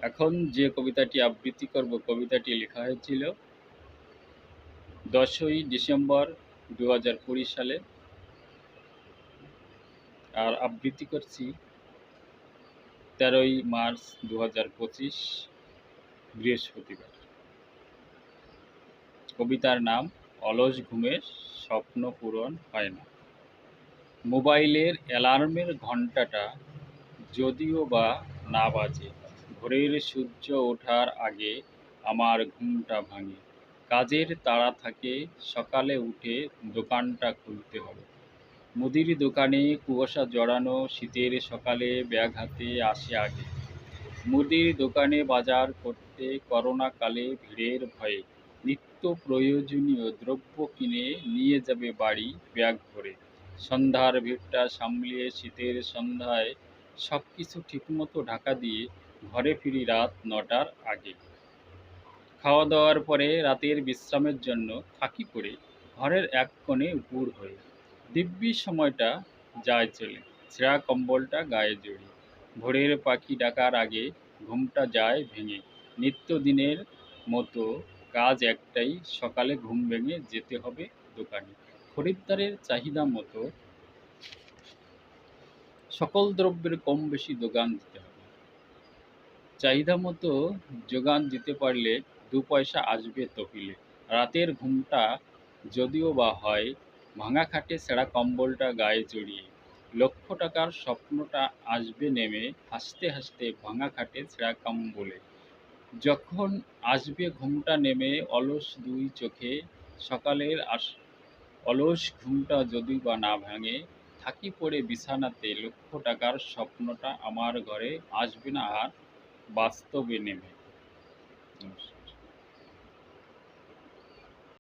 এখন যে কবিতাটি আবৃত্তি করব, কবিতাটি লেখা হয়েছিল 10ই ডিসেম্বর 2020 সালে, আর আবৃত্তি করছি 13ই মার্চ 2025 বৃহস্পতিবার। কবিতার নাম অলস ঘুমের স্বপ্ন পূরণ হয় না। মোবাইলের অ্যালার্মের ঘণ্টাটা যদিও বা না বাজে, ভোরের সূর্য ওঠার আগে আমার ঘুমটা ভাঙে। কাজের তাড়া থাকে, সকালে উঠে দোকানটা খুলতে হবে। মুদির দোকানে কুয়াশা জড়ানো শীতের সকালে ব্যাগ হাতে আসে আগে। মুদির দোকানে বাজার করতে করোনাকালে ভিড়ের ভয়ে নিত্য প্রয়োজনীয় দ্রব্য কিনে নিয়ে যাবে বাড়ি ব্যাগ ভরে। সন্ধ্যার ভিড়টা সামলিয়ে শীতের সন্ধ্যায় সব কিছু ঠিকমতো ঢাকা দিয়ে ঘরে ফিরি রাত 9টার আগে। খাওয়া দাওয়ার পরে রাতের বিশ্রামের জন্য ফাঁকি করে ঘরের এক কোণে উপুড় হয়ে দিব্যি সময়টা যায় চলে, ছেঁড়া কম্বলটা গায়ে জড়িয়ে। ভোরের পাখি ডাকার আগে ঘুমটা যায় ভেঙে। নিত্যদিনের মতো কাজ একটাই, সকালে ঘুম ভেঙে যেতে হবে দোকানে। খরিদ্দারের চাহিদা মতো সকল দ্রব্যের কম বেশি যোগান দিতে হবে। চাহিদা মতো যোগান দিতে পারলে 2 পয়সা আসবে তহবিলে। রাতের ঘুমটা যদিও বা হয় ভাঙা খাটে, ছেঁড়া কম্বলটা গায়ে জড়িয়ে। লক্ষ টাকার স্বপ্নটা আসবে নেমে হাসতে হাসতে ভাঙা খাটে ছেঁড়া কম্বলে। যখন আসবে ঘুমটা নেমে অলস দুই চোখে, সকালের অলস ঘুমটা যদি বা না ভাঙে, থাকি পড়ে বিছানাতে লক্ষ টাকার স্বপ্নটা আমার ঘরে আসবে না আর বাস্তবে নেমে। নমস্কার।